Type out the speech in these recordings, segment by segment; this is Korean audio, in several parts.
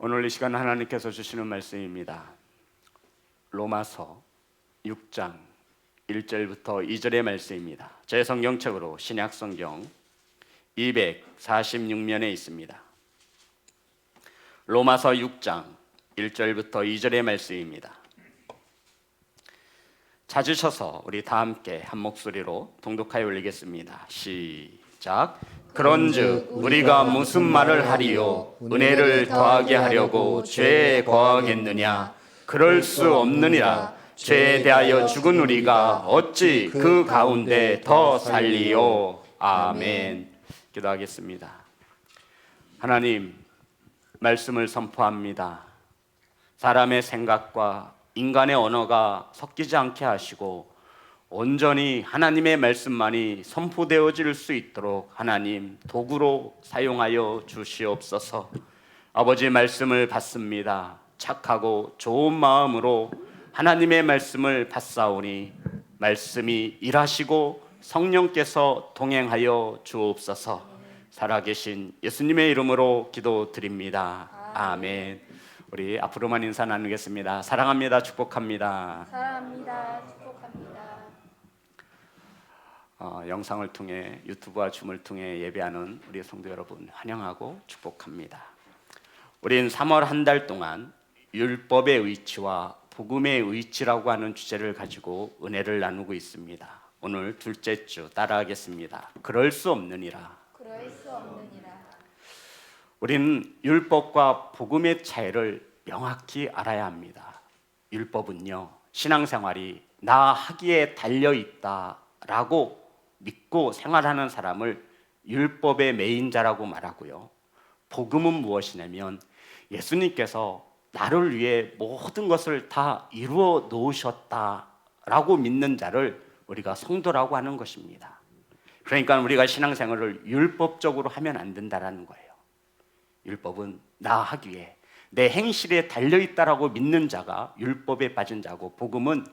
오늘 이 시간 하나님께서 주시는 말씀입니다. 로마서 6장 1절부터 2절의 말씀입니다. 제 성경책으로 신약성경 246면에 있습니다. 로마서 6장 1절부터 2절의 말씀입니다. 찾으셔서 우리 다 함께 한 목소리로 동독하여 올리겠습니다. 시작. 그런즉 우리가 무슨 말을 하리요? 은혜를 더하게 하려고 죄에 거하겠느냐? 그럴 수 없느니라. 죄에 대하여 죽은 우리가 어찌 그 가운데 더 살리요? 아멘. 기도하겠습니다. 하나님, 말씀을 선포합니다. 사람의 생각과 인간의 언어가 섞이지 않게 하시고 온전히 하나님의 말씀만이 선포되어질 수 있도록 하나님 도구로 사용하여 주시옵소서. 아버지, 말씀을 받습니다. 착하고 좋은 마음으로 하나님의 말씀을 받사오니 말씀이 일하시고 성령께서 동행하여 주옵소서. 살아계신 예수님의 이름으로 기도드립니다. 아멘. 우리 앞으로만 인사 나누겠습니다. 사랑합니다. 축복합니다. 사랑합니다. 축복합니다. 영상을 통해 유튜브와 줌을 통해 예배하는 우리 성도 여러분 환영하고 축복합니다. 우린 3월 한 달 동안 율법의 위치와 복음의 위치라고 하는 주제를 가지고 은혜를 나누고 있습니다. 오늘 둘째 주 따라하겠습니다. 그럴 수 없느니라. 그럴 수 없느니라. 우리는 율법과 복음의 차이를 명확히 알아야 합니다. 율법은요, 신앙생활이 나 하기에 달려있다라고 믿고 생활하는 사람을 율법의 매인자라고 말하고요, 복음은 무엇이냐면 예수님께서 나를 위해 모든 것을 다 이루어 놓으셨다라고 믿는 자를 우리가 성도라고 하는 것입니다. 그러니까 우리가 신앙생활을 율법적으로 하면 안 된다라는 거예요. 율법은 나 하기에 내 행실에 달려있다라고 믿는 자가 율법에 빠진 자고, 복음은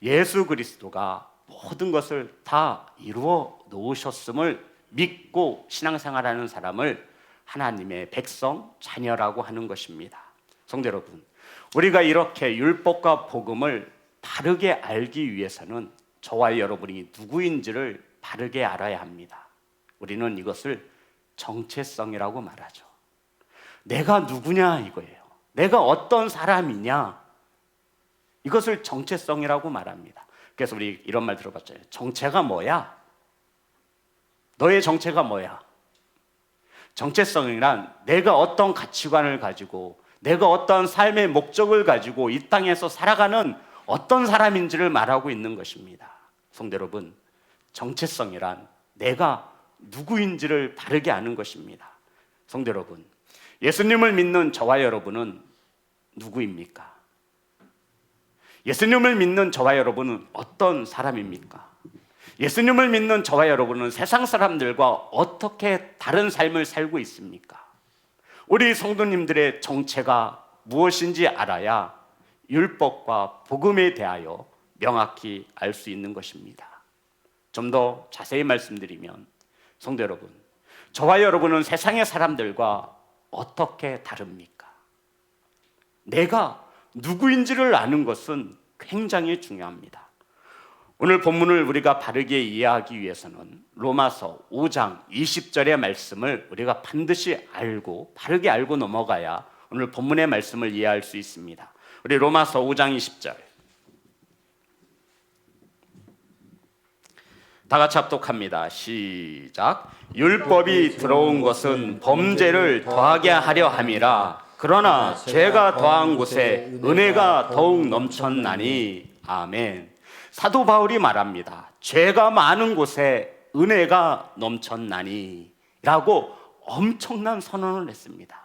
예수 그리스도가 모든 것을 다 이루어 놓으셨음을 믿고 신앙생활하는 사람을 하나님의 백성, 자녀라고 하는 것입니다. 성도 여러분, 우리가 이렇게 율법과 복음을 바르게 알기 위해서는 저와 여러분이 누구인지를 바르게 알아야 합니다. 우리는 이것을 정체성이라고 말하죠. 내가 누구냐 이거예요. 내가 어떤 사람이냐, 이것을 정체성이라고 말합니다. 그래서 우리 이런 말 들어봤잖아요. 정체가 뭐야? 너의 정체가 뭐야? 정체성이란 내가 어떤 가치관을 가지고 내가 어떤 삶의 목적을 가지고 이 땅에서 살아가는 어떤 사람인지를 말하고 있는 것입니다. 성도 여러분, 정체성이란 내가 누구인지를 바르게 아는 것입니다. 성도 여러분, 예수님을 믿는 저와 여러분은 누구입니까? 예수님을 믿는 저와 여러분은 어떤 사람입니까? 예수님을 믿는 저와 여러분은 세상 사람들과 어떻게 다른 삶을 살고 있습니까? 우리 성도님들의 정체가 무엇인지 알아야 율법과 복음에 대하여 명확히 알 수 있는 것입니다. 좀 더 자세히 말씀드리면, 성도 여러분, 저와 여러분은 세상의 사람들과 어떻게 다릅니까? 내가 누구인지를 아는 것은 굉장히 중요합니다. 오늘 본문을 우리가 바르게 이해하기 위해서는 로마서 5장 20절의 말씀을 우리가 반드시 알고 바르게 알고 넘어가야 오늘 본문의 말씀을 이해할 수 있습니다. 우리 로마서 5장 20절 다 같이 합독합니다. 시작. 율법이 들어온 것은 범죄를 더하게 하려 함이라. 그러나 죄가 더한 곳에 은혜가 더욱 넘쳤나니. 아멘. 사도 바울이 말합니다. 죄가 많은 곳에 은혜가 넘쳤나니 라고 엄청난 선언을 했습니다.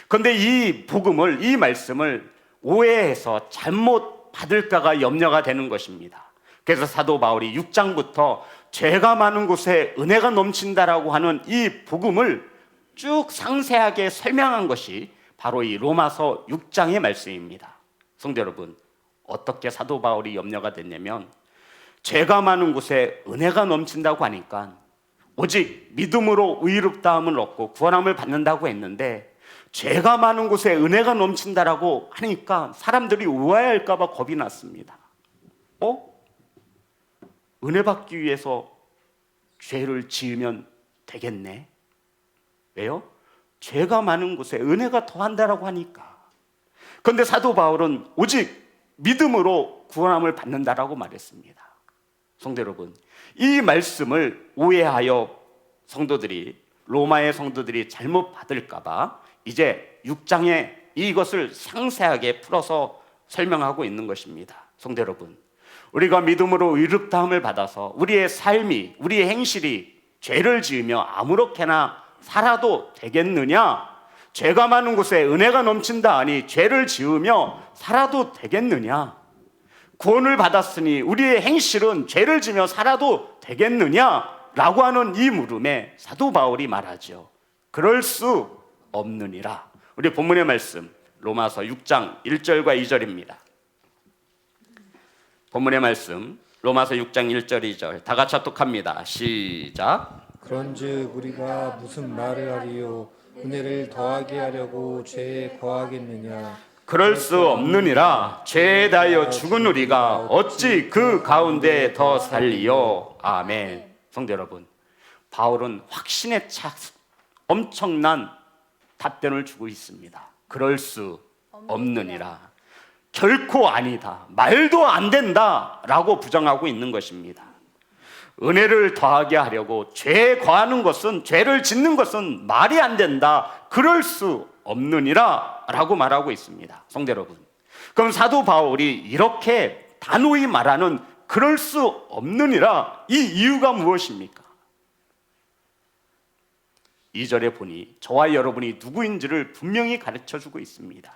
그런데 이 복음을, 이 말씀을 오해해서 잘못 받을까가 염려가 되는 것입니다. 그래서 사도 바울이 6장부터 죄가 많은 곳에 은혜가 넘친다라고 하는 이 복음을 쭉 상세하게 설명한 것이 바로 이 로마서 6장의 말씀입니다. 성도 여러분, 어떻게 사도 바울이 염려가 됐냐면, 죄가 많은 곳에 은혜가 넘친다고 하니까 오직 믿음으로 의롭다함을 얻고 구원함을 받는다고 했는데, 죄가 많은 곳에 은혜가 넘친다라고 하니까 사람들이 오해할까 봐 겁이 났습니다. 은혜 받기 위해서 죄를 지으면 되겠네. 왜요? 죄가 많은 곳에 은혜가 더한다라고 하니까. 그런데 사도 바울은 오직 믿음으로 구원함을 받는다라고 말했습니다. 성도 여러분, 이 말씀을 오해하여 로마의 성도들이 잘못 받을까 봐 이제 6장에 이것을 상세하게 풀어서 설명하고 있는 것입니다. 성도 여러분, 우리가 믿음으로 의롭다함을 받아서 우리의 삶이, 우리의 행실이 죄를 지으며 아무렇게나 살아도 되겠느냐? 죄가 많은 곳에 은혜가 넘친다 하니 죄를 지으며 살아도 되겠느냐? 구원을 받았으니 우리의 행실은 죄를 지며 살아도 되겠느냐? 라고 하는 이 물음에 사도 바울이 말하죠. 그럴 수 없느니라. 우리 본문의 말씀 로마서 6장 1절과 2절입니다. 본문의 말씀 로마서 6장 1절 2절 다 같이 합독합니다. 시작. 그런즉 우리가 무슨 말을 하리요? 은혜를 더하게 하려고 죄에 거하겠느냐? 그럴 수 없느니라. 죄에 대하여 죽은 우리가 어찌 그 가운데 더 살리요? 아멘. 성도 여러분, 바울은 확신에 차 엄청난 답변을 주고 있습니다. 그럴 수 없느니라. 결코 아니다, 말도 안 된다 라고 부정하고 있는 것입니다. 은혜를 더하게 하려고 죄에 거하는 것은, 죄를 짓는 것은 말이 안 된다, 그럴 수 없느니라 라고 말하고 있습니다. 성도 여러분, 그럼 사도 바울이 이렇게 단호히 말하는 그럴 수 없느니라, 이 이유가 무엇입니까? 2절에 보니 저와 여러분이 누구인지를 분명히 가르쳐주고 있습니다.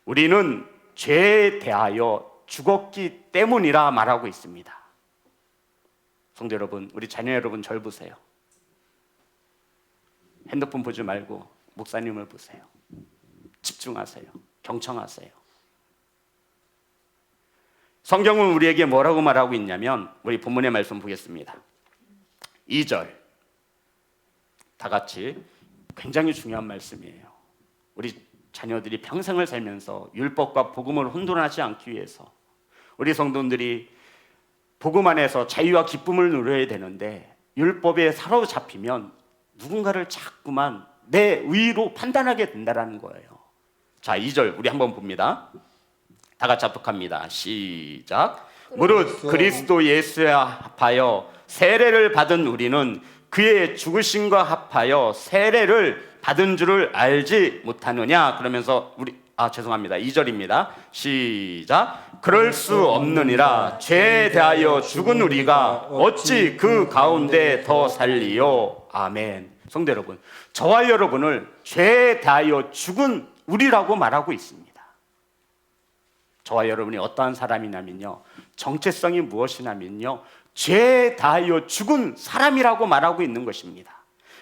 우리는 죄에 대하여 죽었기 때문이라 말하고 있습니다. 성도 여러분, 우리 자녀 여러분 절 보세요. 핸드폰 보지 말고 목사님을 보세요. 집중하세요. 경청하세요. 성경은 우리에게 뭐라고 말하고 있냐면, 우리 본문의 말씀 보겠습니다. 2절 다 같이, 굉장히 중요한 말씀이에요. 우리 자녀들이 평생을 살면서 율법과 복음을 혼돈하지 않기 위해서 우리 성도들이 복음 안에서 자유와 기쁨을 누려야 되는데, 율법에 사로잡히면 누군가를 자꾸만 내 의로 판단하게 된다는 거예요. 자, 2절 우리 한번 봅니다. 다 같이 합독합니다. 시작. 무릇 그리스도 예수에 합하여 세례를 받은 우리는 그의 죽으심과 합하여 세례를 받은 줄을 알지 못하느냐. 그러면서 죄송합니다. 2절입니다. 시작. 그럴 수 없느니라. 죄에 대하여 죽은 우리가 어찌 그 가운데 더 살리요. 아멘. 성도 여러분, 저와 여러분을 죄에 대하여 죽은 우리라고 말하고 있습니다. 저와 여러분이 어떠한 사람이냐면요, 정체성이 무엇이냐면요, 죄에 대하여 죽은 사람이라고 말하고 있는 것입니다.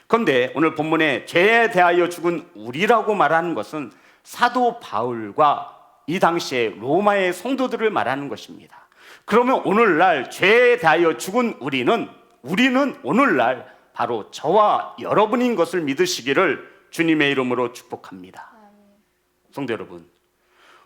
그런데 오늘 본문에 죄에 대하여 죽은 우리라고 말하는 것은 사도 바울과 이 당시에 로마의 성도들을 말하는 것입니다. 그러면 오늘날 죄에 대하여 죽은 우리는 오늘날 바로 저와 여러분인 것을 믿으시기를 주님의 이름으로 축복합니다. 성도 여러분,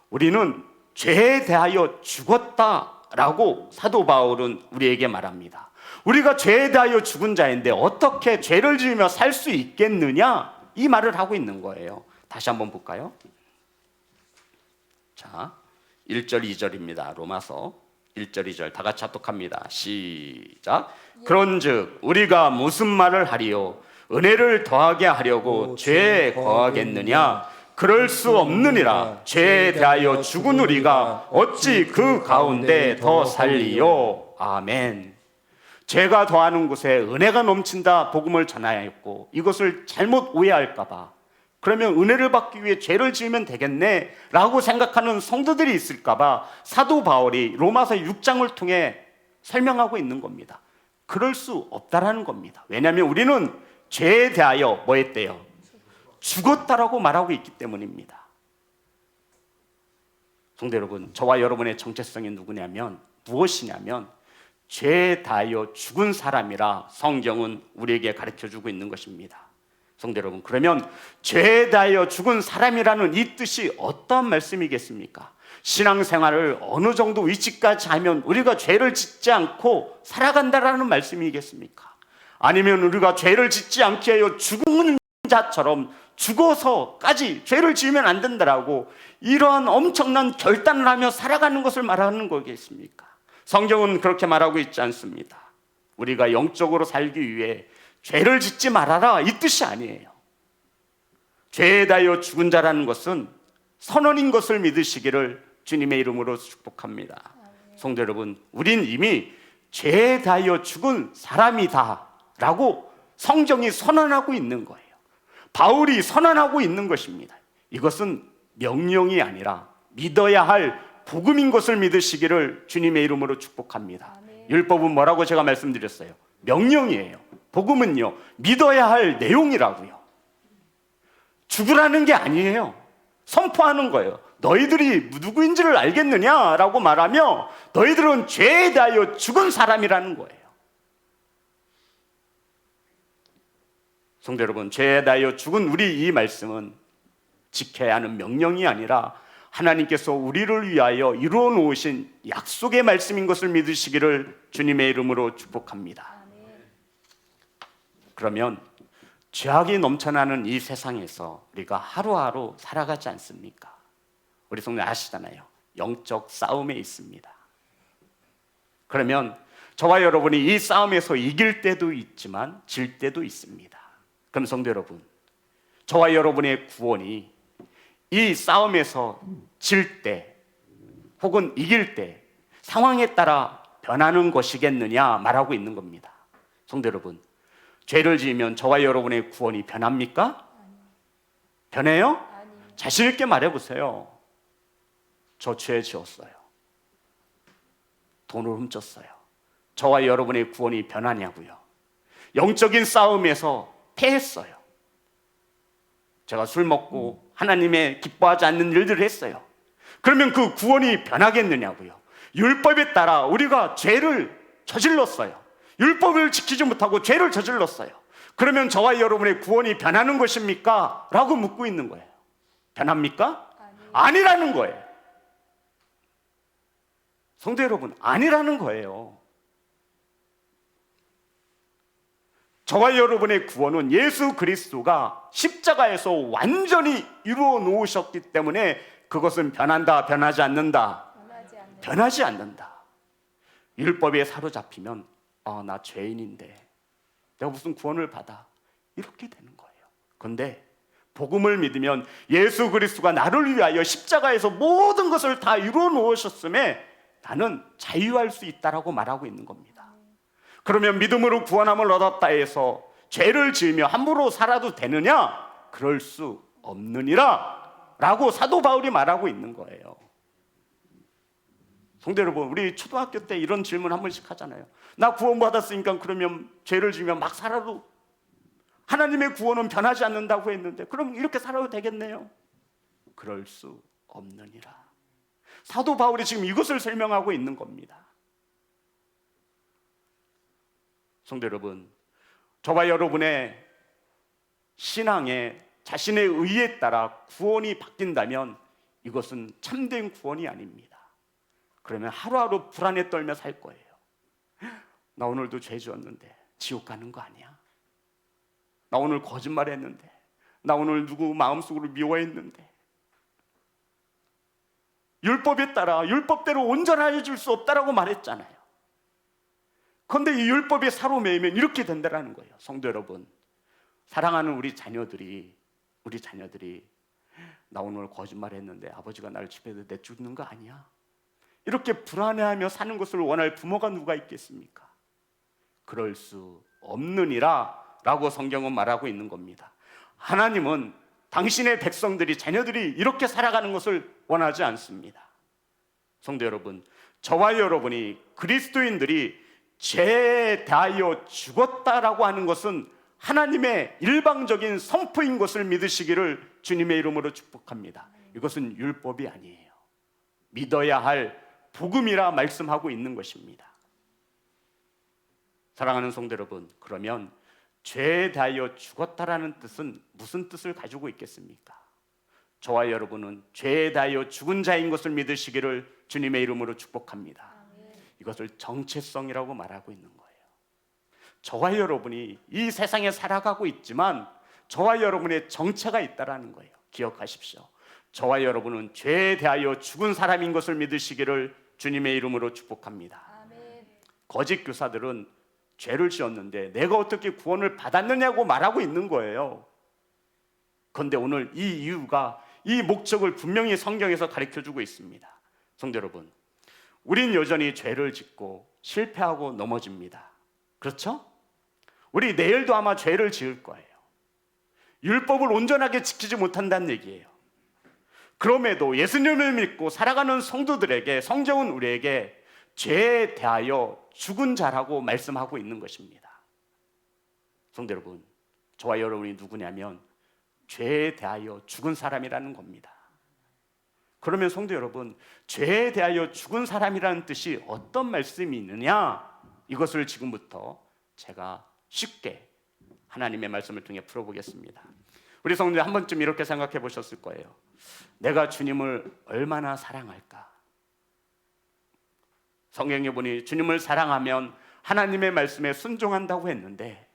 우리는 죄에 대하여 죽었다라고 사도 바울은 우리에게 말합니다. 우리가 죄에 대하여 죽은 자인데 어떻게 죄를 지으며 살 수 있겠느냐, 이 말을 하고 있는 거예요. 다시 한번 볼까요? 자, 1절 2절입니다. 로마서 1절 2절 다 같이 합독합니다. 시작. 그런즉 우리가 무슨 말을 하리요? 은혜를 더하게 하려고 죄에 거하겠느냐? 그럴 수 없느니라. 죄에 대하여 죽은 우리가 어찌 그 가운데 더 살리요. 아멘. 죄가 더하는 곳에 은혜가 넘친다 복음을 전하였고, 이것을 잘못 오해할까 봐, 그러면 은혜를 받기 위해 죄를 지으면 되겠네 라고 생각하는 성도들이 있을까 봐 사도 바울이 로마서 6장을 통해 설명하고 있는 겁니다. 그럴 수 없다라는 겁니다. 왜냐하면 우리는 죄에 대하여 뭐 했대요? 죽었다라고 말하고 있기 때문입니다. 성도 여러분, 저와 여러분의 정체성이 무엇이냐면 죄에 대하여 죽은 사람이라 성경은 우리에게 가르쳐주고 있는 것입니다. 성도 여러분, 그러면 죄에 대하여 죽은 사람이라는 이 뜻이 어떤 말씀이겠습니까? 신앙생활을 어느 정도 위치까지 하면 우리가 죄를 짓지 않고 살아간다라는 말씀이겠습니까? 아니면 우리가 죄를 짓지 않게 하여 죽은 자처럼 죽어서까지 죄를 지으면 안 된다라고 이러한 엄청난 결단을 하며 살아가는 것을 말하는 거겠습니까? 성경은 그렇게 말하고 있지 않습니다. 우리가 영적으로 살기 위해 죄를 짓지 말아라 이 뜻이 아니에요. 죄에 대하여 죽은 자라는 것은 선언인 것을 믿으시기를 주님의 이름으로 축복합니다. 성도 여러분, 우린 이미 죄에 대하여 죽은 사람이다 라고 성경이 선언하고 있는 거예요. 바울이 선언하고 있는 것입니다. 이것은 명령이 아니라 믿어야 할 복음인 것을 믿으시기를 주님의 이름으로 축복합니다. 율법은 뭐라고 제가 말씀드렸어요? 명령이에요. 복음은요, 믿어야 할 내용이라고요. 죽으라는 게 아니에요. 선포하는 거예요. 너희들이 누구인지를 알겠느냐라고 말하며 너희들은 죄에 대하여 죽은 사람이라는 거예요. 성도 여러분, 죄에 대하여 죽은 우리 이 말씀은 지켜야 하는 명령이 아니라 하나님께서 우리를 위하여 이루어 놓으신 약속의 말씀인 것을 믿으시기를 주님의 이름으로 축복합니다. 그러면 죄악이 넘쳐나는 이 세상에서 우리가 하루하루 살아가지 않습니까? 우리 성도 아시잖아요. 영적 싸움에 있습니다. 그러면 저와 여러분이 이 싸움에서 이길 때도 있지만 질 때도 있습니다. 그럼 성도 여러분, 저와 여러분의 구원이 이 싸움에서 질 때 혹은 이길 때 상황에 따라 변하는 것이겠느냐 말하고 있는 겁니다. 성도 여러분, 죄를 지으면 저와 여러분의 구원이 변합니까? 변해요? 자신 있게 말해보세요. 저 죄 지었어요. 돈을 훔쳤어요. 저와 여러분의 구원이 변하냐고요. 영적인 싸움에서 패했어요. 제가 술 먹고 하나님의 기뻐하지 않는 일들을 했어요. 그러면 그 구원이 변하겠느냐고요. 율법에 따라 우리가 죄를 저질렀어요. 율법을 지키지 못하고 죄를 저질렀어요. 그러면 저와 여러분의 구원이 변하는 것입니까? 라고 묻고 있는 거예요. 변합니까? 아니라는 거예요. 성도 여러분, 아니라는 거예요. 저와 여러분의 구원은 예수 그리스도가 십자가에서 완전히 이루어 놓으셨기 때문에 그것은 변한다, 변하지 않는다? 변하지 않는다. 율법에 사로잡히면 나 죄인인데 내가 무슨 구원을 받아? 이렇게 되는 거예요. 그런데 복음을 믿으면 예수 그리스도가 나를 위하여 십자가에서 모든 것을 다 이루어 놓으셨음에 나는 자유할 수 있다라고 말하고 있는 겁니다. 그러면 믿음으로 구원함을 얻었다 해서 죄를 지으며 함부로 살아도 되느냐? 그럴 수 없느니라 라고 사도 바울이 말하고 있는 거예요. 성도 여러분, 우리 초등학교 때 이런 질문 한 번씩 하잖아요. 나 구원받았으니까 그러면 죄를 지으며 막 살아도 하나님의 구원은 변하지 않는다고 했는데 그럼 이렇게 살아도 되겠네요? 그럴 수 없느니라. 사도 바울이 지금 이것을 설명하고 있는 겁니다. 성도 여러분, 저와 여러분의 신앙에 자신의 의에 따라 구원이 바뀐다면 이것은 참된 구원이 아닙니다. 그러면 하루하루 불안에 떨며 살 거예요. 나 오늘도 죄 지었는데 지옥 가는 거 아니야? 나 오늘 거짓말 했는데, 나 오늘 누구 마음속으로 미워했는데, 율법에 따라 율법대로 온전하여 줄 수 없다라고 말했잖아요. 그런데 이 율법에 사로 매이면 이렇게 된다라는 거예요. 성도 여러분, 사랑하는 우리 자녀들이 나 오늘 거짓말 했는데 아버지가 나를 집에서 내쫓는 거 아니야? 이렇게 불안해하며 사는 것을 원할 부모가 누가 있겠습니까? 그럴 수 없느니라 라고 성경은 말하고 있는 겁니다. 하나님은 당신의 백성들이, 자녀들이 이렇게 살아가는 것을 원하지 않습니다. 성도 여러분, 저와 여러분이 그리스도인들이 죄에 대하여 죽었다라고 하는 것은 하나님의 일방적인 선포인 것을 믿으시기를 주님의 이름으로 축복합니다. 이것은 율법이 아니에요. 믿어야 할 복음이라 말씀하고 있는 것입니다. 사랑하는 성도 여러분, 그러면 죄에 대하여 죽었다라는 뜻은 무슨 뜻을 가지고 있겠습니까? 저와 여러분은 죄에 대하여 죽은 자인 것을 믿으시기를 주님의 이름으로 축복합니다. 이것을 정체성이라고 말하고 있는 거예요. 저와 여러분이 이 세상에 살아가고 있지만 저와 여러분의 정체가 있다라는 거예요. 기억하십시오. 저와 여러분은 죄에 대하여 죽은 사람인 것을 믿으시기를 주님의 이름으로 축복합니다. 거짓 교사들은 죄를 지었는데 내가 어떻게 구원을 받았느냐고 말하고 있는 거예요. 그런데 오늘 이 이유가, 이 목적을 분명히 성경에서 가르쳐주고 있습니다. 성도 여러분, 우린 여전히 죄를 짓고 실패하고 넘어집니다. 그렇죠? 우리 내일도 아마 죄를 지을 거예요. 율법을 온전하게 지키지 못한다는 얘기예요. 그럼에도 예수님을 믿고 살아가는 성도들에게 성경은 우리에게 죄에 대하여 죽은 자라고 말씀하고 있는 것입니다. 성도 여러분, 저와 여러분이 누구냐면 죄에 대하여 죽은 사람이라는 겁니다. 그러면 성도 여러분, 죄에 대하여 죽은 사람이라는 뜻이 어떤 말씀이 있느냐? 이것을 지금부터 제가 쉽게 하나님의 말씀을 통해 풀어보겠습니다. 우리 성도들 한 번쯤 이렇게 생각해 보셨을 거예요. 내가 주님을 얼마나 사랑할까? 성경에 보니 주님을 사랑하면 하나님의 말씀에 순종한다고 했는데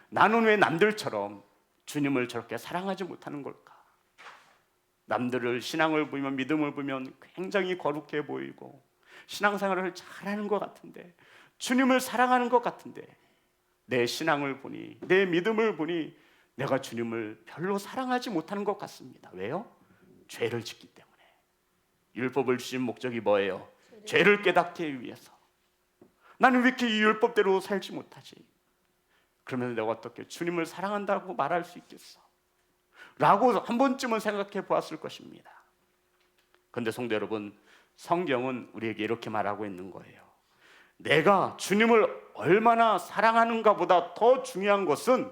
나는 왜 남들처럼 주님을 저렇게 사랑하지 못하는 걸까? 남들을 신앙을 보면, 믿음을 보면 굉장히 거룩해 보이고 신앙생활을 잘하는 것 같은데, 주님을 사랑하는 것 같은데 내 신앙을 보니, 내 믿음을 보니 내가 주님을 별로 사랑하지 못하는 것 같습니다. 왜요? 죄를 짓기 때문에. 율법을 주신 목적이 뭐예요? 죄를 깨닫기 위해서. 나는 왜 이렇게 이 율법대로 살지 못하지? 그러면 내가 어떻게 주님을 사랑한다고 말할 수 있겠어? 라고 한 번쯤은 생각해 보았을 것입니다. 그런데 성도 여러분, 성경은 우리에게 이렇게 말하고 있는 거예요. 내가 주님을 얼마나 사랑하는가 보다 더 중요한 것은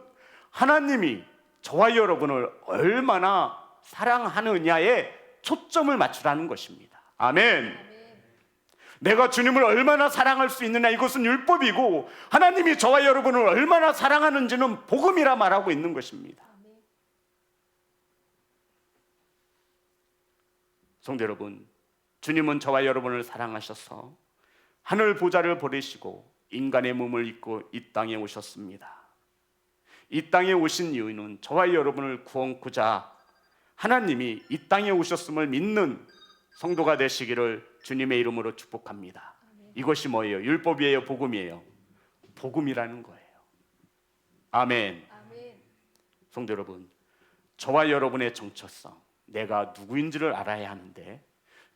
하나님이 저와 여러분을 얼마나 사랑하느냐에 초점을 맞추라는 것입니다. 아멘. 내가 주님을 얼마나 사랑할 수 있느냐, 이것은 율법이고 하나님이 저와 여러분을 얼마나 사랑하는지는 복음이라 말하고 있는 것입니다. 성도 여러분, 주님은 저와 여러분을 사랑하셔서 하늘 보좌를 버리시고 인간의 몸을 입고 이 땅에 오셨습니다. 이 땅에 오신 이유는 저와 여러분을 구원코자 하나님이 이 땅에 오셨음을 믿는 성도가 되시기를 주님의 이름으로 축복합니다. 이것이 뭐예요? 율법이에요? 복음이에요? 복음이라는 거예요. 아멘. 성도 여러분, 저와 여러분의 정체성, 내가 누구인지를 알아야 하는데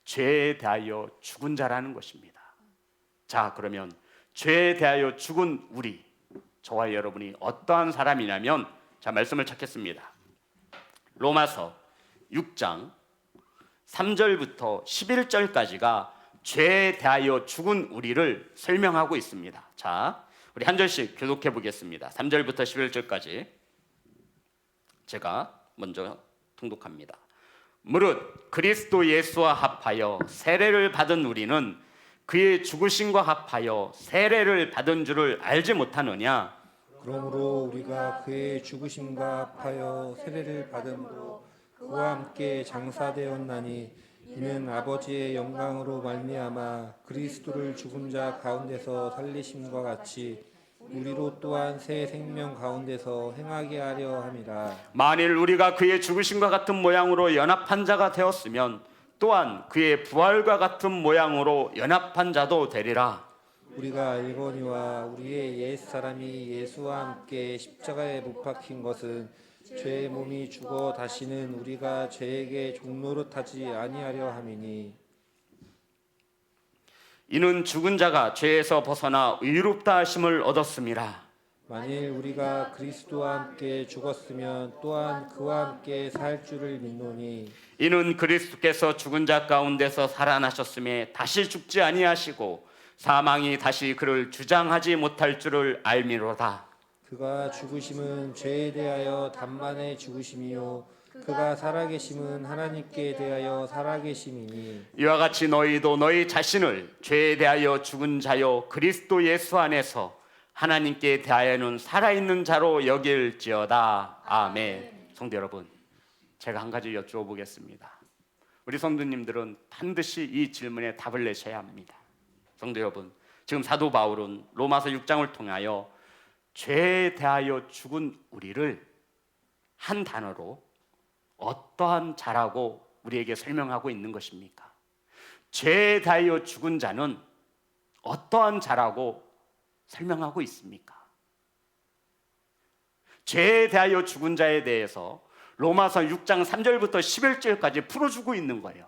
죄에 대하여 죽은 자라는 것입니다. 자, 그러면 죄에 대하여 죽은 우리, 저와 여러분이 어떠한 사람이냐면, 자, 말씀을 찾겠습니다. 로마서 6장 3절부터 11절까지가 죄에 대하여 죽은 우리를 설명하고 있습니다. 자, 우리 한 절씩 교독해 보겠습니다. 3절부터 11절까지 제가 먼저 통독합니다. 무릇 그리스도 예수와 합하여 세례를 받은 우리는 그의 죽으심과 합하여 세례를 받은 줄을 알지 못하느냐? 그러므로 우리가 그의 죽으심과 합하여 세례를 받음으로 그와 함께 장사되었나니 이는 아버지의 영광으로 말미암아 그리스도를 죽은 자 가운데서 살리심과 같이 우리로 또한 새 생명 가운데서 행하게 하려 함이라. 만일 우리가 그의 죽으심과 같은 모양으로 연합한 자가 되었으면 또한 그의 부활과 같은 모양으로 연합한 자도 되리라. 우리가 알거니와 우리의 옛사람이 예수와 함께 십자가에 못 박힌 것은 죄의 몸이 죽어 다시는 우리가 죄에게 종노릇하지 아니하려 함이니, 이는 죽은 자가 죄에서 벗어나 의롭다 하심을 얻었음이라. 만일 우리가 그리스도와 함께 죽었으면 또한 그와 함께 살 줄을 믿노니, 이는 그리스도께서 죽은 자 가운데서 살아나셨음에 다시 죽지 아니하시고 사망이 다시 그를 주장하지 못할 줄을 알미로다. 그가 죽으심은 죄에 대하여 단만의 죽으심이요 그가 살아계심은 하나님께 대하여 살아계심이니, 이와 같이 너희도 너희 자신을 죄에 대하여 죽은 자요 그리스도 예수 안에서 하나님께 대하여는 살아있는 자로 여길지어다. 아멘. 성도 여러분, 제가 한 가지 여쭤보겠습니다. 우리 성도님들은 반드시 이 질문에 답을 내셔야 합니다. 성도 여러분, 지금 사도 바울은 로마서 6장을 통하여 죄에 대하여 죽은 우리를 한 단어로 어떠한 자라고 우리에게 설명하고 있는 것입니까? 죄에 대하여 죽은 자는 어떠한 자라고 설명하고 있습니까? 죄에 대하여 죽은 자에 대해서 로마서 6장 3절부터 11절까지 풀어주고 있는 거예요.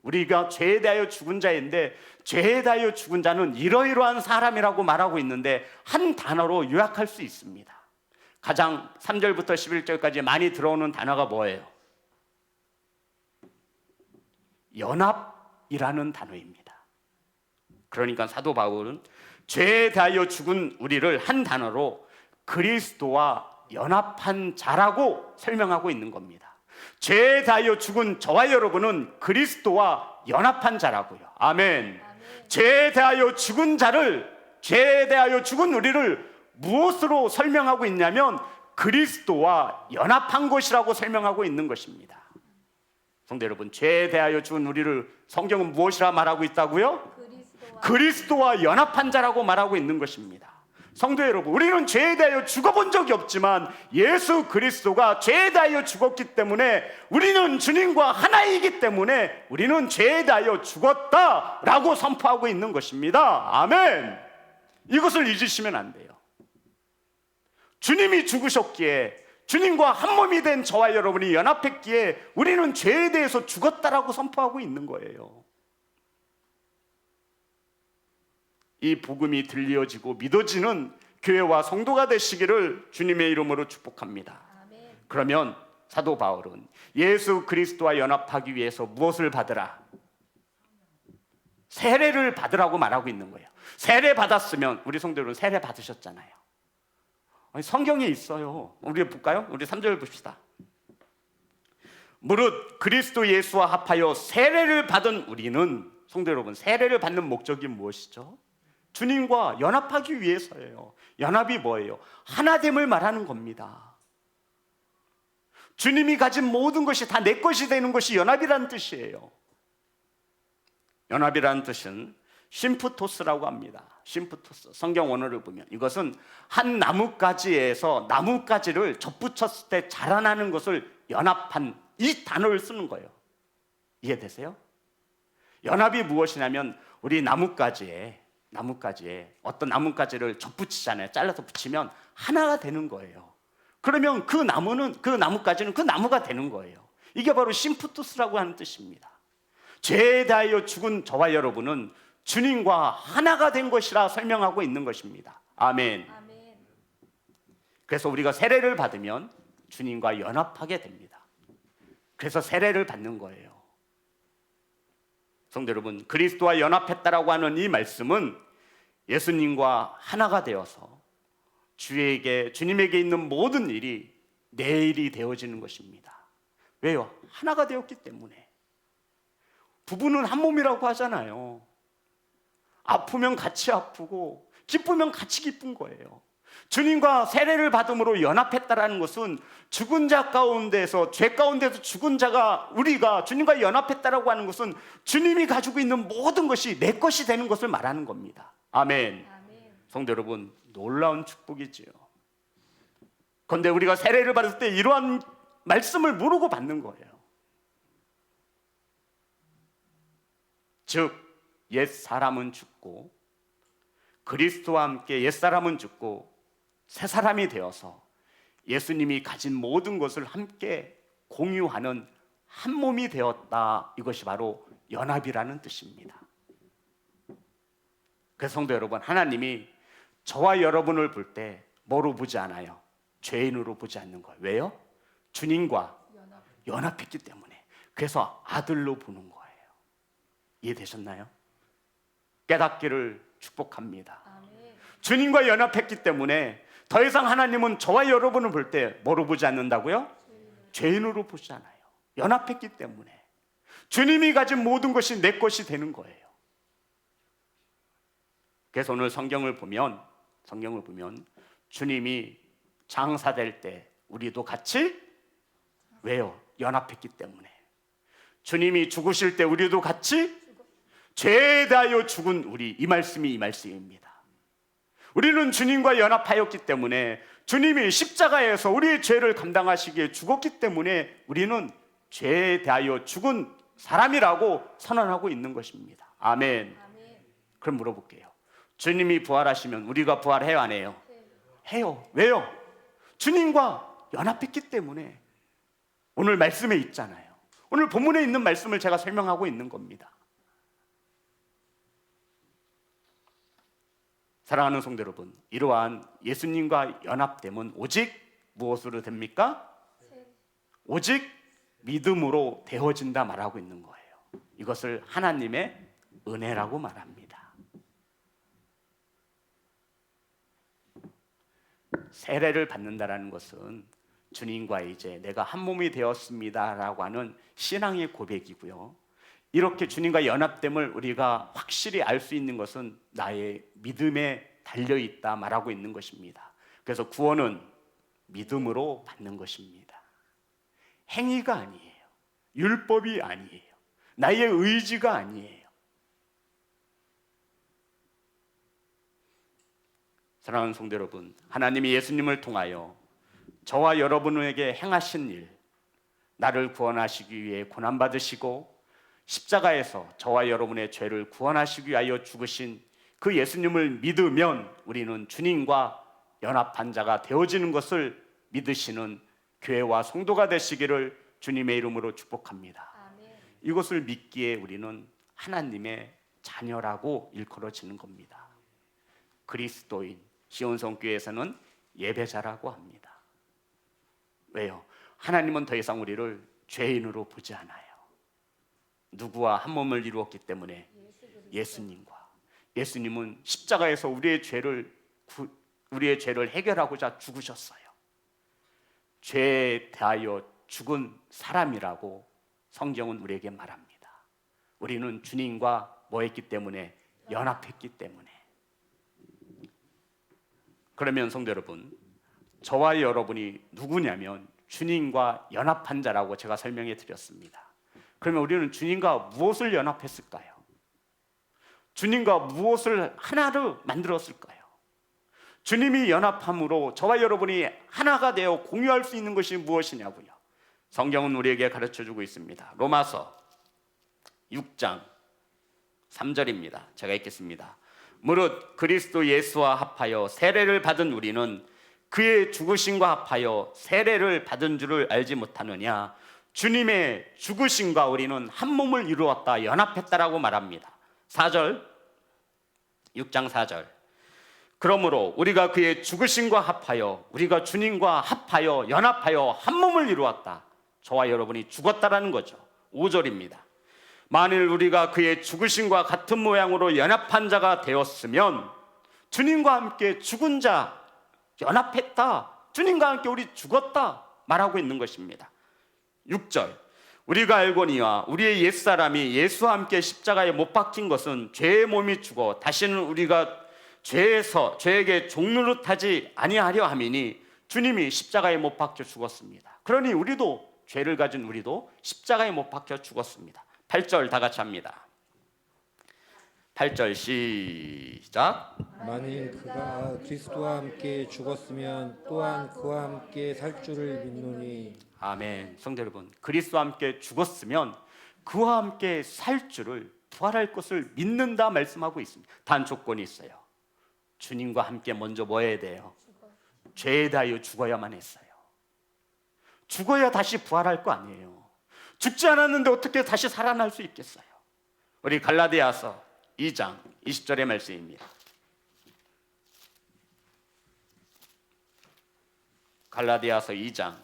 우리가 죄에 대하여 죽은 자인데 죄에 대하여 죽은 자는 이러이러한 사람이라고 말하고 있는데 한 단어로 요약할 수 있습니다. 가장 3절부터 11절까지 많이 들어오는 단어가 뭐예요? 연합이라는 단어입니다. 그러니까 사도 바울은 죄에 대하여 죽은 우리를 한 단어로 그리스도와 연합한 자라고 설명하고 있는 겁니다. 죄에 대하여 죽은 저와 여러분은 그리스도와 연합한 자라고요. 아멘. 죄에 대하여 죽은 자를, 죄에 대하여 죽은 우리를 무엇으로 설명하고 있냐면 그리스도와 연합한 것이라고 설명하고 있는 것입니다. 성도 여러분, 죄에 대하여 죽은 우리를 성경은 무엇이라 말하고 있다고요? 그리스도와 연합한 자라고 말하고 있는 것입니다. 성도 여러분, 우리는 죄에 대하여 죽어본 적이 없지만 예수 그리스도가 죄에 대하여 죽었기 때문에 우리는 주님과 하나이기 때문에 우리는 죄에 대하여 죽었다라고 선포하고 있는 것입니다. 아멘. 이것을 잊으시면 안 돼요. 주님이 죽으셨기에, 주님과 한 몸이 된 저와 여러분이 연합했기에 우리는 죄에 대해서 죽었다라고 선포하고 있는 거예요. 이 복음이 들려지고 믿어지는 교회와 성도가 되시기를 주님의 이름으로 축복합니다. 그러면 사도 바울은 예수 그리스도와 연합하기 위해서 무엇을 받으라? 세례를 받으라고 말하고 있는 거예요. 세례 받았으면, 우리 성도 여러분 세례 받으셨잖아요. 아니, 성경에 있어요. 우리 볼까요? 우리 3절 봅시다. 무릇 그리스도 예수와 합하여 세례를 받은 우리는, 성도 여러분, 세례를 받는 목적이 무엇이죠? 주님과 연합하기 위해서예요. 연합이 뭐예요? 하나됨을 말하는 겁니다. 주님이 가진 모든 것이 다 내 것이 되는 것이 연합이라는 뜻이에요. 연합이라는 뜻은 심프토스라고 합니다. 심프토스. 성경 원어를 보면 이것은 한 나뭇가지에서 나뭇가지를 접붙였을 때 자라나는 것을 연합한, 이 단어를 쓰는 거예요. 이해되세요? 연합이 무엇이냐면 우리 나뭇가지에 어떤 나뭇가지를 접붙이잖아요. 잘라서 붙이면 하나가 되는 거예요. 그러면 그 나뭇가지는 그 나무가 되는 거예요. 이게 바로 심프투스라고 하는 뜻입니다. 죄에 대하여 죽은 저와 여러분은 주님과 하나가 된 것이라 설명하고 있는 것입니다. 아멘. 그래서 우리가 세례를 받으면 주님과 연합하게 됩니다. 그래서 세례를 받는 거예요. 성도 여러분, 그리스도와 연합했다라고 하는 이 말씀은 예수님과 하나가 되어서 주님에게 있는 모든 일이 내 일이 되어지는 것입니다. 왜요? 하나가 되었기 때문에. 부부는 한 몸이라고 하잖아요. 아프면 같이 아프고 기쁘면 같이 기쁜 거예요. 주님과 세례를 받음으로 연합했다라는 것은 죽은 자 가운데서, 죄 가운데서 죽은 자가, 우리가 주님과 연합했다라고 하는 것은 주님이 가지고 있는 모든 것이 내 것이 되는 것을 말하는 겁니다. 아멘. 성도 여러분, 놀라운 축복이지요. 그런데 우리가 세례를 받을 때 이러한 말씀을 모르고 받는 거예요. 즉 옛사람은 죽고 그리스도와 함께 옛사람은 죽고 새 사람이 되어서 예수님이 가진 모든 것을 함께 공유하는 한 몸이 되었다. 이것이 바로 연합이라는 뜻입니다. 그래서 성도 여러분, 하나님이 저와 여러분을 볼 때 뭐로 보지 않아요? 죄인으로 보지 않는 거예요. 왜요? 주님과 연합했기 때문에. 그래서 아들로 보는 거예요. 이해되셨나요? 깨닫기를 축복합니다. 주님과 연합했기 때문에 더 이상 하나님은 저와 여러분을 볼 때 뭐로 보지 않는다고요? 죄인으로 보지 않아요. 연합했기 때문에. 주님이 가진 모든 것이 내 것이 되는 거예요. 그래서 오늘 성경을 보면 성경을 보면 주님이 장사될 때 우리도 같이 왜요? 연합했기 때문에. 주님이 죽으실 때 우리도 같이 죄에 대하여 죽은 우리, 이 말씀입니다. 우리는 주님과 연합하였기 때문에, 주님이 십자가에서 우리의 죄를 감당하시기에 죽었기 때문에 우리는 죄에 대하여 죽은 사람이라고 선언하고 있는 것입니다. 아멘. 그럼 물어볼게요. 주님이 부활하시면 우리가 부활해요, 안 해요? 해요. 왜요? 주님과 연합했기 때문에. 오늘 말씀에 있잖아요. 오늘 본문에 있는 말씀을 제가 설명하고 있는 겁니다. 사랑하는 성도 여러분, 이러한 예수님과 연합됨은 오직 무엇으로 됩니까? 오직 믿음으로 되어진다 말하고 있는 거예요. 이것을 하나님의 은혜라고 말합니다. 세례를 받는다라는 것은 주님과 이제 내가 한 몸이 되었습니다라고 하는 신앙의 고백이고요. 이렇게 주님과 연합됨을 우리가 확실히 알 수 있는 것은 나의 믿음에 달려있다 말하고 있는 것입니다. 그래서 구원은 믿음으로 받는 것입니다. 행위가 아니에요. 율법이 아니에요. 나의 의지가 아니에요. 사랑하는 성도 여러분, 하나님이 예수님을 통하여 저와 여러분에게 행하신 일, 나를 구원하시기 위해 고난받으시고 십자가에서 저와 여러분의 죄를 구원하시기 위하여 죽으신 그 예수님을 믿으면 우리는 주님과 연합한 자가 되어지는 것을 믿으시는 교회와 성도가 되시기를 주님의 이름으로 축복합니다. 이것을 믿기에 우리는 하나님의 자녀라고 일컬어지는 겁니다. 그리스도인, 시온성교회에서는 예배자라고 합니다. 왜요? 하나님은 더 이상 우리를 죄인으로 보지 않아요. 누구와 한 몸을 이루었기 때문에? 예수님과. 예수님은 십자가에서 우리의 죄를 해결하고자 죽으셨어요. 죄에 대하여 죽은 사람이라고 성경은 우리에게 말합니다. 우리는 주님과 뭐 했기 때문에? 연합했기 때문에. 그러면 성도 여러분, 저와 여러분이 누구냐면 주님과 연합한 자라고 제가 설명해 드렸습니다. 그러면 우리는 주님과 무엇을 연합했을까요? 주님과 무엇을 하나로 만들었을까요? 주님이 연합함으로 저와 여러분이 하나가 되어 공유할 수 있는 것이 무엇이냐고요? 성경은 우리에게 가르쳐주고 있습니다. 로마서 6장 3절입니다. 제가 읽겠습니다. 무릇 그리스도 예수와 합하여 세례를 받은 우리는 그의 죽으심과 합하여 세례를 받은 줄을 알지 못하느냐? 주님의 죽으심과 우리는 한 몸을 이루었다, 연합했다라고 말합니다. 4절, 6장 4절. 그러므로 우리가 그의 죽으심과 합하여, 우리가 주님과 합하여 연합하여 한 몸을 이루었다. 저와 여러분이 죽었다라는 거죠. 5절입니다. 만일 우리가 그의 죽으심과 같은 모양으로 연합한 자가 되었으면 주님과 함께 죽은 자 연합했다, 주님과 함께 우리 죽었다 말하고 있는 것입니다. 6절. 우리가 알거니와 우리의 옛사람이 예수와 함께 십자가에 못 박힌 것은 죄의 몸이 죽어 다시는 우리가 죄에게 종노릇하지 아니하려 함이니 주님이 십자가에 못 박혀 죽었습니다. 그러니 우리도, 죄를 가진 우리도 십자가에 못 박혀 죽었습니다. 8절 다 같이 합니다. 8절 시작. 만일 그가 그리스도와 함께 죽었으면 또한 그와 함께 살 줄을 믿노니. 아멘. 성도 여러분, 그리스도와 함께 죽었으면 그와 함께 살 줄을, 부활할 것을 믿는다 말씀하고 있습니다. 단 조건이 있어요. 주님과 함께 먼저 뭐 해야 돼요? 죄에 대하여 죽어야만 했어요. 죽어야 다시 부활할 거 아니에요. 죽지 않았는데 어떻게 다시 살아날 수 있겠어요? 우리 갈라디아서 2장 20절의 말씀입니다. 갈라디아서 2장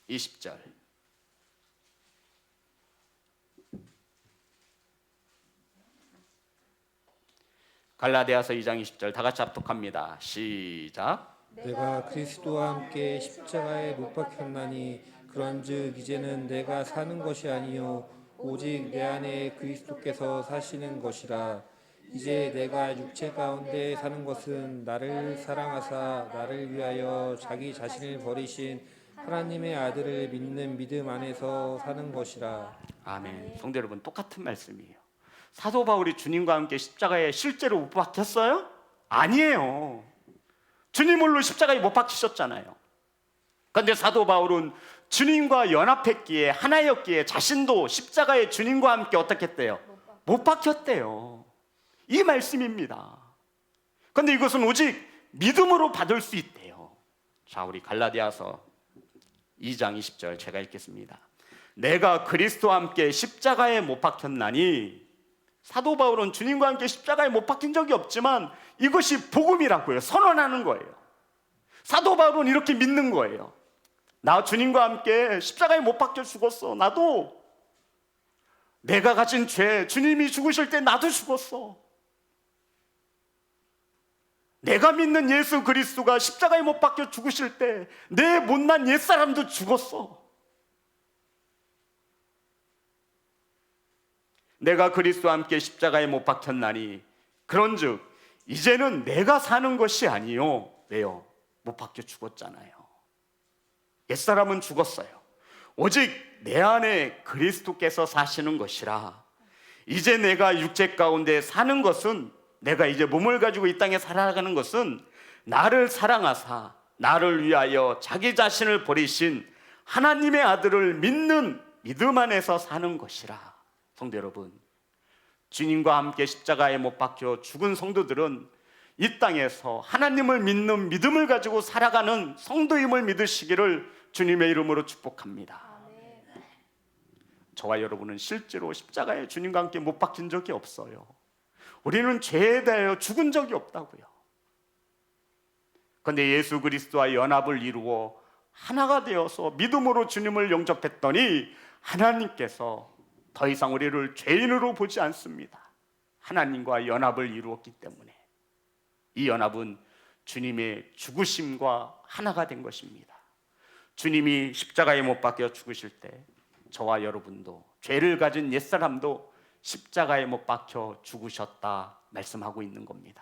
20절. 갈라디아서 2장 20절 다 같이 합독합니다. 시작. 내가 그리스도와 함께 십자가에 못 박혔나니 그런즉 이제는 내가 사는 것이 아니요 오직 내 안에 그리스도께서 사시는 것이라. 이제 내가 육체 가운데 사는 것은 나를 사랑하사 나를 위하여 자기 자신을 버리신 하나님의 아들을 믿는 믿음 안에서 사는 것이라. 아멘. 성도 여러분, 똑같은 말씀이에요. 사도 바울이 주님과 함께 십자가에 실제로 못 박혔어요? 아니에요. 주님 홀로 십자가에 못 박히셨잖아요. 그런데 사도 바울은 주님과 연합했기에, 하나였기에 자신도 십자가에 주님과 함께 어떻게 했대요? 못 박혔대요. 이 말씀입니다. 그런데 이것은 오직 믿음으로 받을 수 있대요. 자, 우리 갈라디아서 2장 20절 제가 읽겠습니다. 내가 그리스도와 함께 십자가에 못 박혔나니. 사도 바울은 주님과 함께 십자가에 못 박힌 적이 없지만 이것이 복음이라고요. 선언하는 거예요. 사도 바울은 이렇게 믿는 거예요. 나 주님과 함께 십자가에 못 박혀 죽었어. 나도 내가 가진 죄, 주님이 죽으실 때 나도 죽었어. 내가 믿는 예수 그리스도가 십자가에 못 박혀 죽으실 때 내 못난 옛사람도 죽었어. 내가 그리스도와 함께 십자가에 못 박혔나니 그런즉 이제는 내가 사는 것이 아니요. 왜요? 못 박혀 죽었잖아요. 옛사람은 죽었어요. 오직 내 안에 그리스도께서 사시는 것이라. 이제 내가 육체 가운데 사는 것은, 내가 이제 몸을 가지고 이 땅에 살아가는 것은 나를 사랑하사 나를 위하여 자기 자신을 버리신 하나님의 아들을 믿는 믿음 안에서 사는 것이라. 성도 여러분, 주님과 함께 십자가에 못 박혀 죽은 성도들은 이 땅에서 하나님을 믿는 믿음을 가지고 살아가는 성도임을 믿으시기를 주님의 이름으로 축복합니다. 아멘. 저와 여러분은 실제로 십자가에 주님과 함께 못 박힌 적이 없어요. 우리는 죄에 대하여 죽은 적이 없다고요. 그런데 예수 그리스도와 연합을 이루어 하나가 되어서 믿음으로 주님을 영접했더니 하나님께서 더 이상 우리를 죄인으로 보지 않습니다. 하나님과 연합을 이루었기 때문에 이 연합은 주님의 죽으심과 하나가 된 것입니다. 주님이 십자가에 못 박혀 죽으실 때 저와 여러분도, 죄를 가진 옛사람도 십자가에 못 박혀 죽으셨다 말씀하고 있는 겁니다.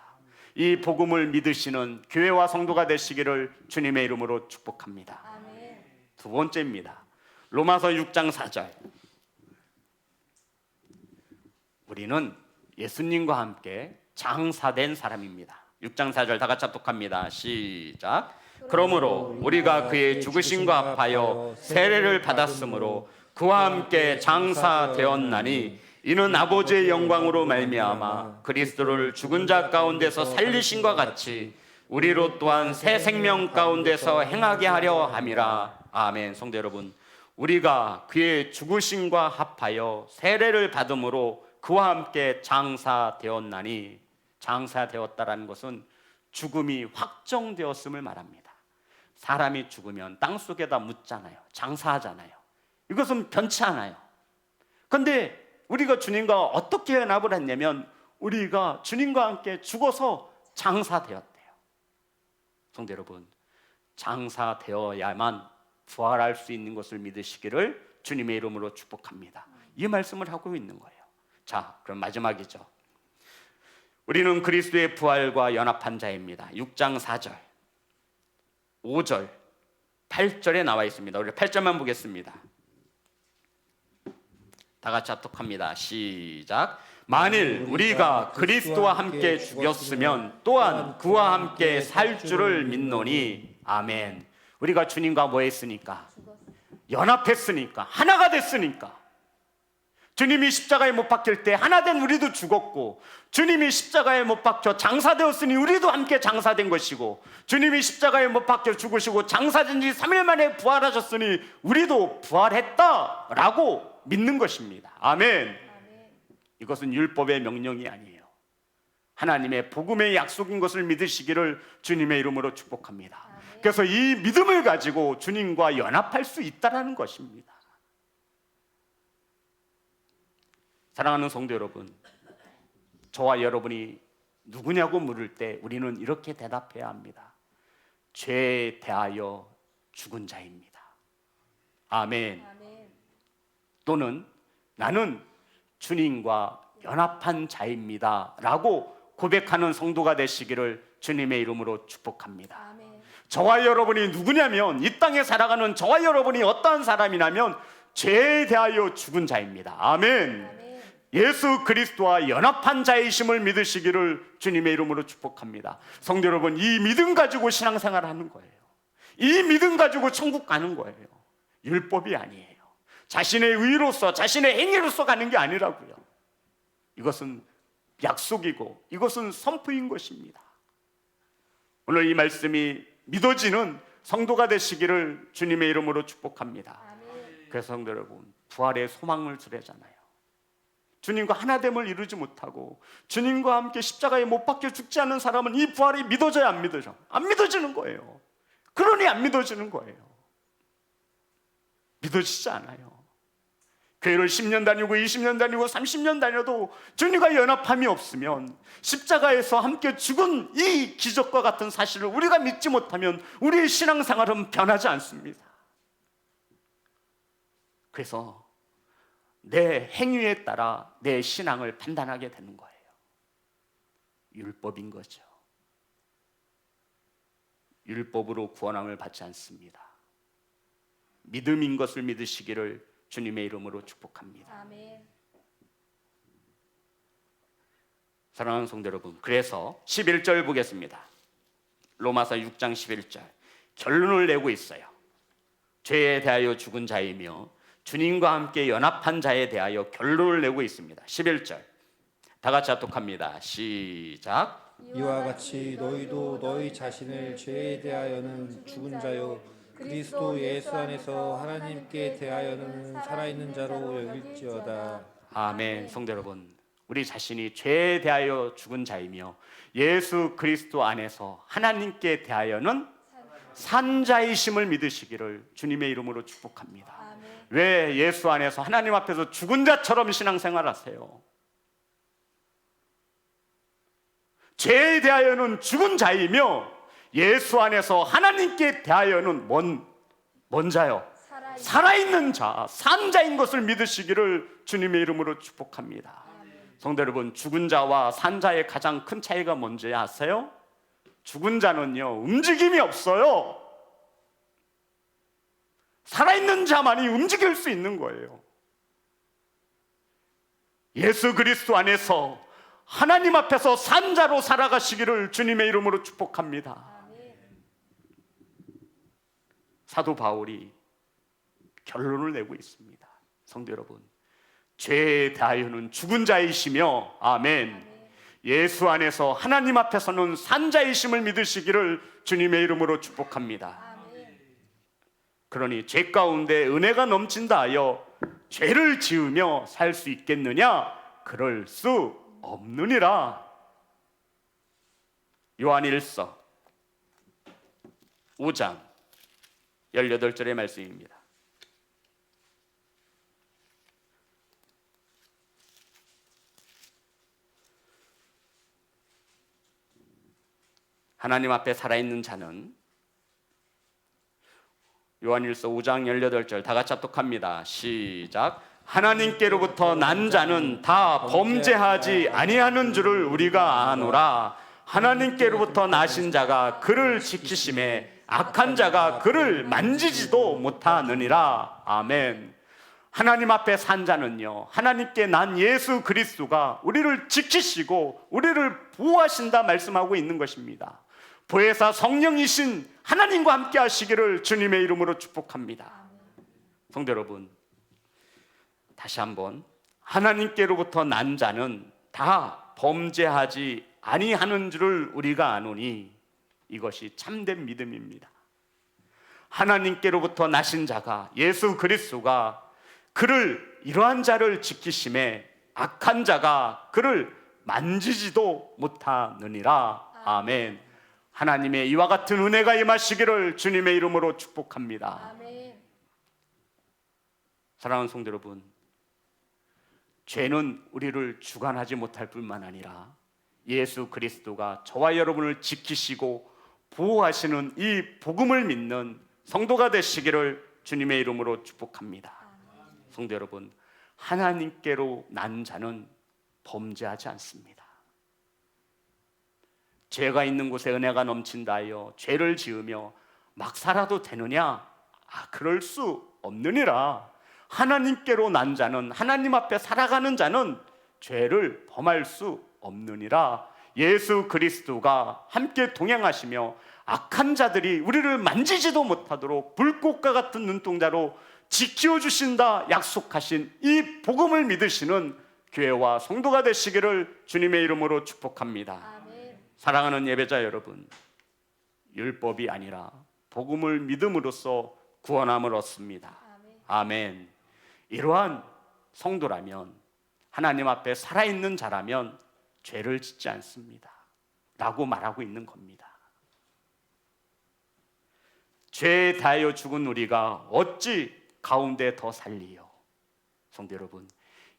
이 복음을 믿으시는 교회와 성도가 되시기를 주님의 이름으로 축복합니다. 아멘. 두 번째입니다. 로마서 6장 4절. 우리는 예수님과 함께 장사된 사람입니다. 6장 4절 다 같이 합독합니다. 시작. 그러므로 우리가 그의 죽으심과 합하여 세례를 받았으므로 그와 함께 장사되었나니 이는 아버지의 영광으로 말미암아 그리스도를 죽은 자 가운데서 살리신과 같이 우리로 또한 새 생명 가운데서 행하게 하려 함이라. 아멘. 성도 여러분, 우리가 그의 죽으심과 합하여 세례를 받음으로 그와 함께 장사되었나니, 장사되었다라는 것은 죽음이 확정되었음을 말합니다. 사람이 죽으면 땅속에다 묻잖아요. 장사하잖아요. 이것은 변치 않아요. 그런데 우리가 주님과 어떻게 연합을 했냐면 우리가 주님과 함께 죽어서 장사되었대요. 성도 여러분, 장사되어야만 부활할 수 있는 것을 믿으시기를 주님의 이름으로 축복합니다. 이 말씀을 하고 있는 거예요. 자, 그럼 마지막이죠. 우리는 그리스도의 부활과 연합한 자입니다. 6장 4절, 5절, 8절에 나와 있습니다. 우리 8절만 보겠습니다. 다 같이 합독합니다. 시작. 만일 우리가 그리스도와 함께 죽었으면 또한 그와 함께 살 줄을 믿노니. 아멘. 우리가 주님과 뭐 했으니까? 연합했으니까, 하나가 됐으니까. 주님이 십자가에 못 박힐 때 하나 된 우리도 죽었고, 주님이 십자가에 못 박혀 장사되었으니 우리도 함께 장사된 것이고, 주님이 십자가에 못 박혀 죽으시고 장사된 지 3일 만에 부활하셨으니 우리도 부활했다라고 믿는 것입니다. 아멘. 이것은 율법의 명령이 아니에요. 하나님의 복음의 약속인 것을 믿으시기를 주님의 이름으로 축복합니다. 그래서 이 믿음을 가지고 주님과 연합할 수 있다는 것입니다. 사랑하는 성도 여러분, 저와 여러분이 누구냐고 물을 때 우리는 이렇게 대답해야 합니다. 죄에 대하여 죽은 자입니다. 아멘. 아멘. 또는 나는 주님과 연합한 자입니다 라고 고백하는 성도가 되시기를 주님의 이름으로 축복합니다. 아멘. 저와 여러분이 누구냐면, 이 땅에 살아가는 저와 여러분이 어떠한 사람이냐면 죄에 대하여 죽은 자입니다. 아멘. 아멘. 예수 그리스도와 연합한 자이심을 믿으시기를 주님의 이름으로 축복합니다. 성도 여러분, 이 믿음 가지고 신앙생활하는 거예요. 이 믿음 가지고 천국 가는 거예요. 율법이 아니에요. 자신의 의로서, 자신의 행위로서 가는 게 아니라고요. 이것은 약속이고 이것은 선포인 것입니다. 오늘 이 말씀이 믿어지는 성도가 되시기를 주님의 이름으로 축복합니다. 아멘. 그래서 성도 여러분, 부활의 소망을 주례잖아요. 주님과 하나됨을 이루지 못하고 주님과 함께 십자가에 못 박혀 죽지 않는 사람은 이 부활이 믿어져야 안 믿어져? 안 믿어지는 거예요. 그러니 안 믿어지는 거예요. 믿어지지 않아요. 교회를 10년 다니고 20년 다니고 30년 다녀도 주님과 연합함이 없으면, 십자가에서 함께 죽은 이 기적과 같은 사실을 우리가 믿지 못하면 우리의 신앙생활은 변하지 않습니다. 그래서 내 행위에 따라 내 신앙을 판단하게 되는 거예요. 율법인 거죠. 율법으로 구원함을 받지 않습니다. 믿음인 것을 믿으시기를 주님의 이름으로 축복합니다. 아멘. 사랑하는 성도 여러분, 그래서 11절 보겠습니다. 로마서 6장 11절 결론을 내고 있어요. 죄에 대하여 죽은 자이며 주님과 함께 연합한 자에 대하여 결론을 내고 있습니다. 11절 다 같이 합독합니다. 시작. 이와 같이 너희도 너희 자신을 죄에 대하여는 죽은 자요 그리스도 예수 안에서 하나님께 대하여는 살아있는 자로 여길지어다. 아멘. 성도 여러분, 우리 자신이 죄에 대하여 죽은 자이며 예수 그리스도 안에서 하나님께 대하여는 산 자이심을 믿으시기를 주님의 이름으로 축복합니다. 아멘. 왜 예수 안에서 하나님 앞에서 죽은 자처럼 신앙생활하세요? 죄에 대하여는 죽은 자이며 예수 안에서 하나님께 대하여는 뭔 자요? 살아있는 자, 산 자인 것을 믿으시기를 주님의 이름으로 축복합니다. 성도 여러분, 죽은 자와 산 자의 가장 큰 차이가 뭔지 아세요? 죽은 자는요, 움직임이 없어요. 살아있는 자만이 움직일 수 있는 거예요. 예수 그리스도 안에서 하나님 앞에서 산 자로 살아가시기를 주님의 이름으로 축복합니다. 사도 바울이 결론을 내고 있습니다. 성도 여러분, 죄에 대하여는 죽은 자이시며 아멘. 예수 안에서 하나님 앞에서는 산 자이심을 믿으시기를 주님의 이름으로 축복합니다. 그러니 죄 가운데 은혜가 넘친다 하여 죄를 지으며 살 수 있겠느냐? 그럴 수 없느니라. 요한일서 5장 18절의 말씀입니다. 하나님 앞에 살아있는 자는, 요한일서 5장 18절 다 같이 합독합니다. 시작. 하나님께로부터 난 자는 다 범죄하지 아니하는 줄을 우리가 아노라. 하나님께로부터 나신 자가 그를 지키심에 악한 자가 그를 만지지도 못하느니라. 아멘. 하나님 앞에 산 자는요, 하나님께 난 예수 그리스도가 우리를 지키시고 우리를 보호하신다 말씀하고 있는 것입니다. 보혜사 성령이신 하나님과 함께 하시기를 주님의 이름으로 축복합니다. 성도 여러분, 다시 한번, 하나님께로부터 난 자는 다 범죄하지 아니하는 줄을 우리가 아노니, 이것이 참된 믿음입니다. 하나님께로부터 나신 자가, 예수 그리스도가 그를, 이러한 자를 지키심에 악한 자가 그를 만지지도 못하느니라. 아멘. 하나님의 이와 같은 은혜가 임하시기를 주님의 이름으로 축복합니다. 아멘. 사랑하는 성도 여러분, 죄는 우리를 주관하지 못할 뿐만 아니라 예수 그리스도가 저와 여러분을 지키시고 보호하시는 이 복음을 믿는 성도가 되시기를 주님의 이름으로 축복합니다. 성도 여러분, 하나님께로 난 자는 범죄하지 않습니다. 죄가 있는 곳에 은혜가 넘친다 하여 죄를 지으며 막 살아도 되느냐? 그럴 수 없느니라. 하나님께로 난 자는, 하나님 앞에 살아가는 자는 죄를 범할 수 없느니라. 예수 그리스도가 함께 동행하시며 악한 자들이 우리를 만지지도 못하도록 불꽃과 같은 눈동자로 지켜주신다 약속하신 이 복음을 믿으시는 교회와 성도가 되시기를 주님의 이름으로 축복합니다. 아멘. 사랑하는 예배자 여러분, 율법이 아니라 복음을 믿음으로써 구원함을 얻습니다. 아멘. 아멘. 이러한 성도라면, 하나님 앞에 살아있는 자라면 죄를 짓지 않습니다 라고 말하고 있는 겁니다. 죄에 대하여 죽은 우리가 어찌 가운데 더 살리요? 성도 여러분,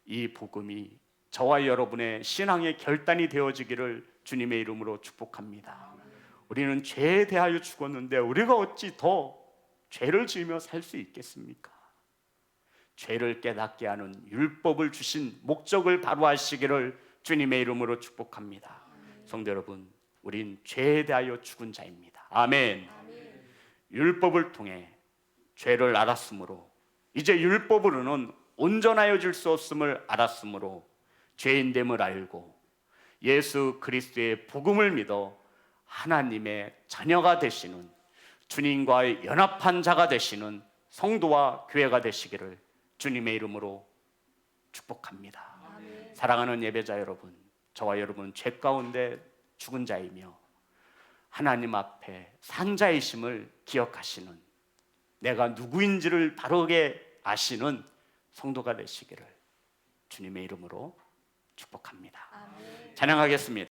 이 복음이 저와 여러분의 신앙의 결단이 되어지기를 주님의 이름으로 축복합니다. 우리는 죄에 대하여 죽었는데 우리가 어찌 더 죄를 지으며 살 수 있겠습니까? 죄를 깨닫게 하는 율법을 주신 목적을 바로 하시기를 주님의 이름으로 축복합니다. 성도 여러분, 우린 죄에 대하여 죽은 자입니다. 아멘. 율법을 통해 죄를 알았으므로, 이제 율법으로는 온전하여 질 수 없음을 알았으므로 죄인됨을 알고 예수 그리스도의 복음을 믿어 하나님의 자녀가 되시는, 주님과의 연합한 자가 되시는 성도와 교회가 되시기를 주님의 이름으로 축복합니다. 아멘. 사랑하는 예배자 여러분, 저와 여러분 죄 가운데 죽은 자이며 하나님 앞에 산 자이심을 기억하시는, 내가 누구인지를 바르게 아시는 성도가 되시기를 주님의 이름으로 축복합니다. 아멘. 찬양하겠습니다.